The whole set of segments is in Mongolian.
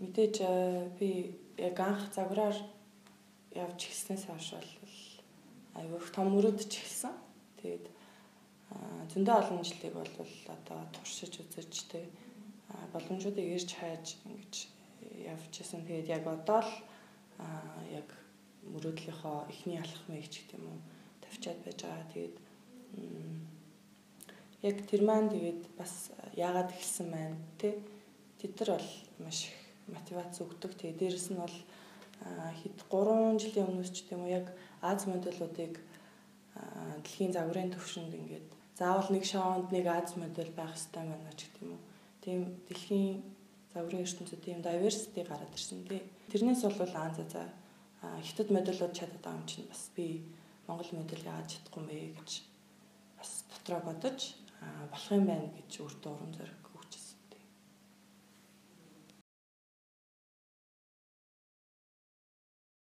Мэдээж би яг анх загвараар явж эхэлснээс хойш бол аюу их том мөрөдч эхэлсэн. Тэгээд зөндөө олон жилиг бол одоо туршиж үзэж тэ боломжуудыг ирж хайж ингэж явж исэн. Тэгээд яг одоо л яг мөрөөдлийнхөө эхний алхмыг ч гэдэг юм уу тавьчаад байж байгаа. Тэгээд яг тэр маань тэгээд бас яагаад эхэлсэн байна тэ тэд нар бол маш их мотивац өгдөг. Тэгээд дээрэс нь бол хэд 3 жилийн өмнөөс ч гэдэг юм уу яг Аз модулуудыг дэлхийн загварын төвшөнд ингээд заавал нэг шоунд нэг Аз модуль байх хэрэгтэй байна ч гэдэг юм уу. Тийм дэлхийн загварын ертөнцид тийм diversity гараад ирсэн тий. Тэрнээс бол за хятад модулууд чадаад байгаа юм чинь бас би Монгол модуль яагаад чадахгүй юм бэ гэж бас дотроо бодож болох юм байна гэж өөртөө урам зориг өгчээсэн тий.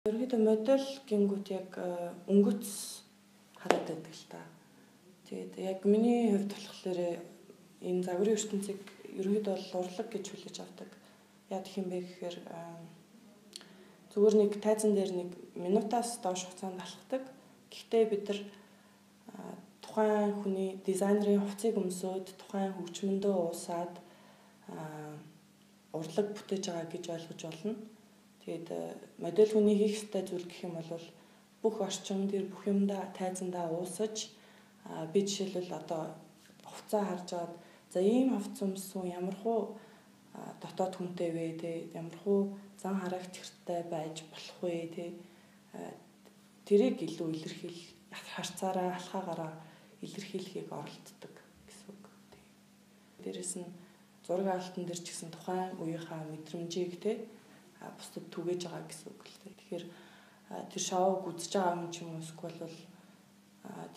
Ерөнхийдөө модуль гингүүт яг өнгөц хараад байдаг л та. Тэгээд яг миний хувьд болохоор энэ загварын ертөнцийг ерөнхийдөө бол урлаг гэж хүлээж авдаг. Яа гэх юм бэ гэхээр зүгээр нэг тайзан дээр нэг минутаас доош хугацаанд алхдаг. Гэхдээ бид нар тухайн хүний дизайнерын хувцсыг өмсөөд тухайн хөгжмөндөө уусаад урлаг бүтээж байгаа гэж ойлгож болно. Тэгээд модель хүний хийх ёстой зүйл гэх юм бол бүх орчин дээр бүх юмдаа тайзандаа уусаж би жишээлбэл одоо хувцас харж аваад за ийм хувцас өмссөн ямар хуу дотоод хүнтэй вэ те ямар хуу зан хараагч хэрэгтэй байж болох вэ те тэрийг илүү илэрхийл харцаараа алхаагаараа илэрхийлэхийг оролддог гэсэн үг. Дээрэс нь зураг авалтан дээр ч гэсэн тухайн үеийнхаа мэдрэмжийг те бусдад түгээж байгаа гэсэн үг л те. Тэгэхээр тэр шоуг үзэж байгаа хүн ч юм уу эсвэл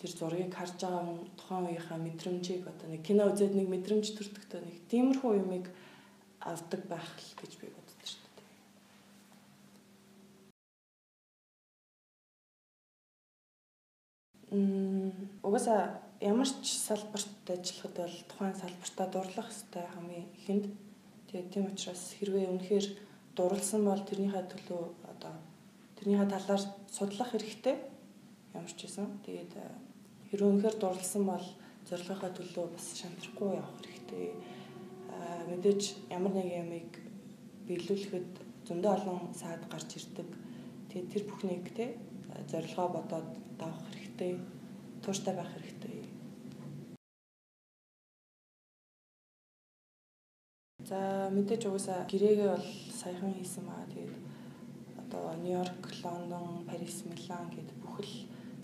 тэр зургийг харж байгаа хүн тухайн үеийнхаа мэдрэмжийг одоо нэг кино үзээд нэг мэдрэмж төрдөгтэй нэг тиймэрхүү юмыг авдаг байх л гэж би боддог шүү дээ. Угаасаа ямар ч салбарт ажиллахад бол тухайн салбартаа дурлах хэрэгтэй хамгийн ихэнд. Тэгээд тийм учраас хэрвээ үнэхээр дурлсан бол тэрнийхээ төлөө одоо тэрнийхээ талаар судлах хэрэгтэй ямар ч байсан. Тэгээд хэрвээ үнэхээр дурлсан бол зорилгынхаа төлөө бас шантрахгүй явах хэрэгтэй. Мэдээж ямар нэг юмыг биелүүлэхэд зөндөө олон саад гарч ирдэг. Тэгээд тэр бүхнийг те зорилгоо бодоод давах хэрэгтэй. Тууштай байх хэрэгтэй. За мэдээж угаасаа гэрээгээ бол саяхан хийсэн маа. Тэгээд одоо Нью-Йорк, Лондон, Парис, Милан гэдэг бүх л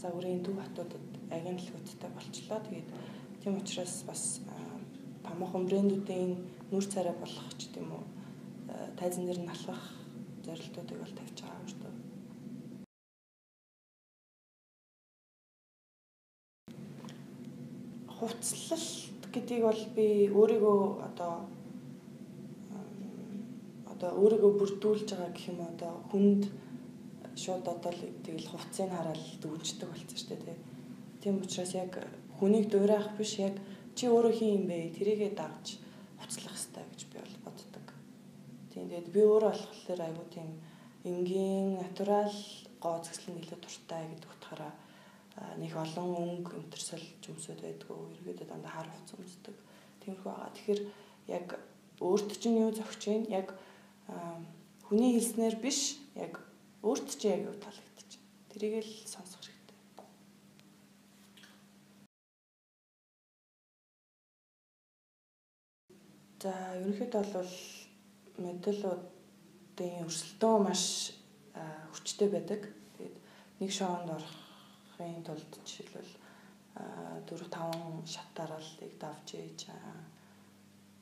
загварын төв хотуудад агентлагуудтай болчлоо. Тэгээд тийм учраас бас томоохон брэндүүдийн нүүр царай болох ч гэдэм үү тайзан дээр нь алхах зорилтуудыг бол тавьж байгаа юм шүү дээ. Хувцлалт гэдгийг бол би өөрийгөө одоо өөрийгөө бүрдүүлж байгаа гэх юм одоо хүнд шууд одоо л тэгэл хувцсыг хараад дүнждэг болсон шүү дээ. Тийм учраас яг хүнийг дуурайх биш яг чи өөрөө хин юм бэ? Тэрийгээ дагж хувцлах хэрэгтэй гэж би бол боддог. Тийм тэгээд би өөрөө болохоор айгүй тийм энгийн, натурал гоо зөксөл илүү дуртай гэдэг утгаараа нэг олон өнгө өнтөрсөл жөмсөд байдгүй. Ерөөдөө дандаа хар хувцас өмсдөг. Тиймэрхүү байгаа. Тэгэхээр яг өөрт чинь юу зөгч вэ? Яг хүний хэлснээр биш яг өөрт чинь яг юу таалагдчих. Тэрийг л сонсох хэрэгтэй. За ерөнхийдөө бол модулуудын өрсөлдөөн маш хүчтэй байдаг. Тэгээд нэг шоунд орохын тулд жишээлбэл 4-5 шатааралыг давж ээж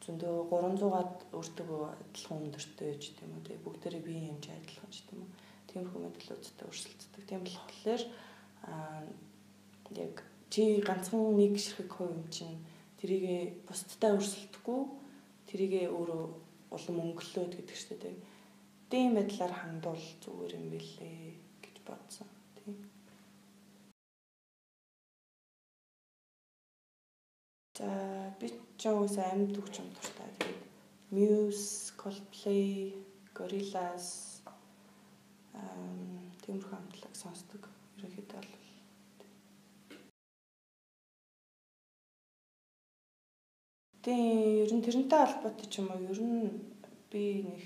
зөндөө 300-аад өөртөө адилхан өндөртэй гэж тийм үү. Тэгээ бүгдээрээ биеийн хэмжээ адилхан ч тийм үү. Тиймэрхүү модулуудтай өрсөлддөг. Тийм болохоор яг чи ганцхан нэг ширхэг хувь юм чинь тэрийгэ бусдтай өрсөлдөхгүй тэрийгэ өөрөө улам өнгөлөөд гэдэг шүү дээ. Тийм байдлаар хандвал зүгээр юм билээ гэж бодсон. Тийм. За би ч уус амьд хөгжим дуртай. Тэгээд Muse, Coldplay, Gorillaz тиймэрхүү хамтлаг сонсдог. Ерөнхийдөө бол тийм ер нь тэрнтэй холбоотой ч юм уу ер нь би нэг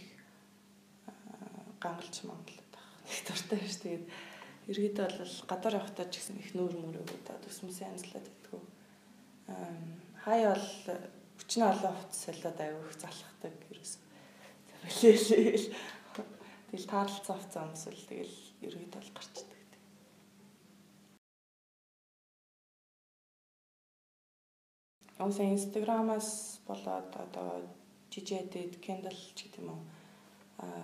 гангалч монголд байх нэг дуртай шүү. Тэгээд ерөнхийдөө бол гадар явахдаа ч гэсэн их нүүр мөрөөгөө төсмөсөө анзлаад байдгүй. Хаяа бол хүчнээ олон хувцас солиод аягүй их залхахдаг ерөөс. Тэгэл таарлцсан хувцас өмсөл тэгэл ерөнхийдөө бол гарчдаг. Өөсөө Instagram-аас болоод одоо жижигэд Kindle ч гэдэг юм уу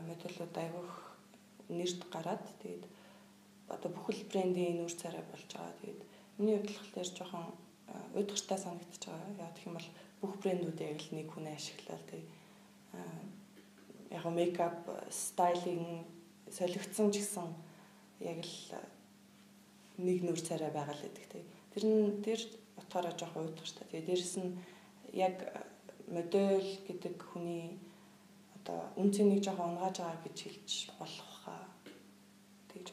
модулууд аягүй нэрд гараад тэгээд одоо бүхэл брендийн нүүр царай болж байгаа. Тэгээд миний хувьд болохоор жоохон уйдгартай санагдчихж байгаа. Яг гэх юм бол бүх брэндүүдийг яг л нэг хүн ашиглаад тэгээд яг мейкап, стайлинг солигдсон ч гэсэн яг л нэг нүүр царай байгаа л гэдэг. Тэр утгаараа жоохон уйдгартай. Тэгээд дээрэс нь яг модель гэдэг хүний одоо үн цэнийг жоохон унгааж байгаа гэж хэлж болох хаа. Тэгж